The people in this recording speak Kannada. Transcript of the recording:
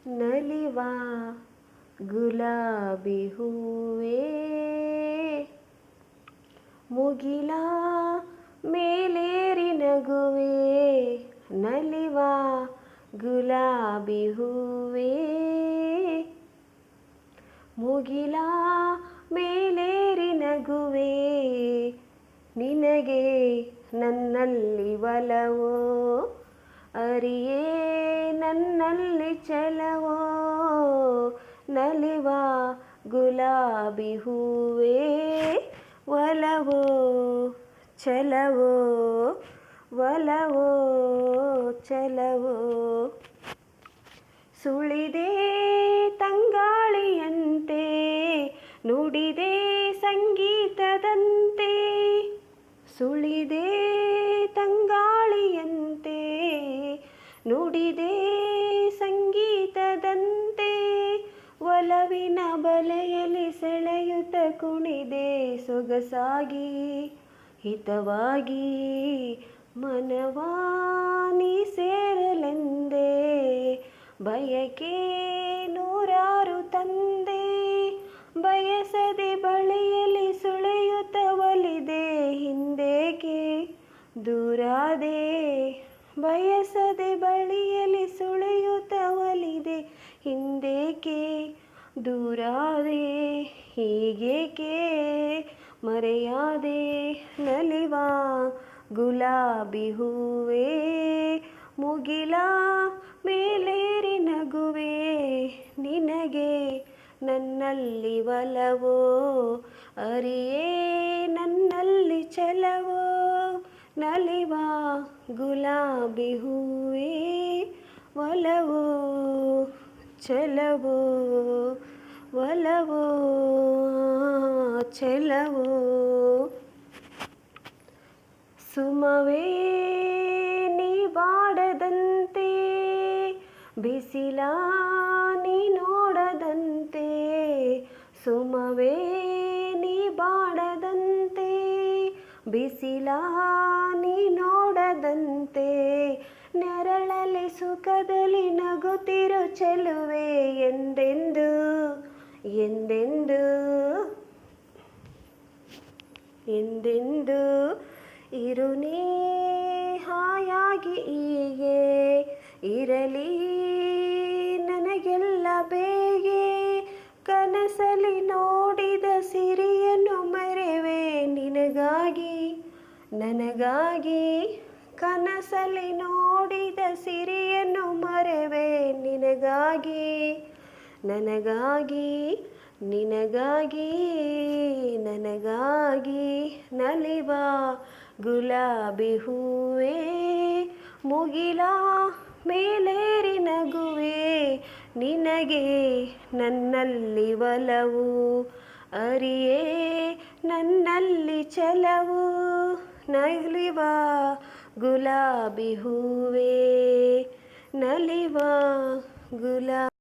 ನಲಿವ ಗುಲಾಬಿ ಹೂವೇ ಮುಗಿಲ ಮೇಲೇರಿ ನಗುವೆ ನಲಿವ ಗುಲಾಬಿ ಹೂವೇ ಮುಗಿಲ ಮೇಲೇರಿ ನಗುವೆ ನಿನಗೆ ನನ್ನಲ್ಲಿ ಒಲವೋ ಅರಿಯೇ ನನ್ನಲ್ಲಿ ಛಲವೋ ನಲಿವ ಗುಲಾಬಿ ಹೂವೇ ಒಲವೋ ಛಲವೋ ಒಲವೋ ಛಲವೋ ಸುಳಿದೆ ತಂಗಾಳಿಯಂತೆ ನುಡಿದೆ ಸಂಗೀತದಂತೆ ಸುಳಿದೆ ತಂಗಾಳಿಯಂತೆ ನುಡಿದೆ ಸಂಗೀತದಂತೆ ಒಲವಿನ ಬಲೆಯಲ್ಲಿ ಸೆಳೆಯುತ್ತ ಕುಣಿದೆ ಸೊಗಸಾಗಿ ಹಿತವಾಗಿ ಮನವಾನಿ ಸೇರಲೆಂದೇ ಬಯಕೆ ನೂರಾರು ತಂದೆ ಬಯಸದೆ ಬಳಿಯಲ್ಲಿ ಸುಳಿಯುತ್ತ ಒಲಿದೆ ಹಿಂದೇಕೆ ದೂರಾದೆ ಬಯಸದೆ ಬಳಿಯಲ್ಲಿ ಸುಳಿಯುತ್ತ ಒಲಿದೆ ಹಿಂದೇಕೆ ದೂರಾದೆ ಹೀಗೇಕೆ ಮರೆಯಾದೆ ನಲಿವ ಗುಲಾಬಿ ಹೂವೇ ಮುಗಿಲ ಮೇಲೇರಿ ನಗುವೆ ನಿನಗೆ ನನ್ನಲ್ಲಿ ಒಲವೋ ಅರಿಯೇ ನನ್ನಲ್ಲಿ ಛಲವೋ ನಲಿವ ಗುಲಾಬಿ ಹೂವೇ ಒಲವೋ ಛಲವೋ ಒಲವೋ ಛಲವೋ ಸುಮವೇ ನೀ ಬಾಡದಂತೆ ಬಿಸಿಲ ನೀ ನೋಡದಂತೆ ಸುಮವೇ ನೀ ಬಾಡದಂತೆ ಬಿಸಿಲ ನೀ ನೋಡದಂತೆ ನೆರಳಲ್ಲಿ ಸುಖದಲ್ಲಿ ನಗುತ್ತಿರು ಚೆಲುವೆ ಎಂದೆಂದು ಎಂದೆಂದು ಎಂದೆಂದು ಇರು ನೀ ಹಾಯಾಗಿ ಹೀಗೆ ಇರಲಿ ನನಗೆಲ್ಲ ಬೇಗೆ ಕನಸಲಿ ನೋಡಿದ ಸಿರಿಯನ್ನು ಮರೆವೆ ನಿನಗಾಗಿ ನನಗಾಗಿ ಕನಸಲಿ ನೋಡಿದ ಸಿರಿಯನ್ನು ಮರೆವೆ ನಿನಗಾಗಿ ನನಗಾಗಿ ನಿನಗಾಗಿ ನನಗಾಗಿ ನಲಿವ ಗುಲಾಬಿ ಹೂವೇ ಮುಗಿಲ ಮೇಲೇರಿ ನಗುವೆ ನಿನಗೆ ನನ್ನಲ್ಲಿ ಒಲವು ಅರಿಯೇ ನನ್ನಲ್ಲಿ ಛಲವು ನಲಿವ ಗುಲಾಬಿ ಹೂವೇ ನಲಿವ ಗುಲಾಬಿ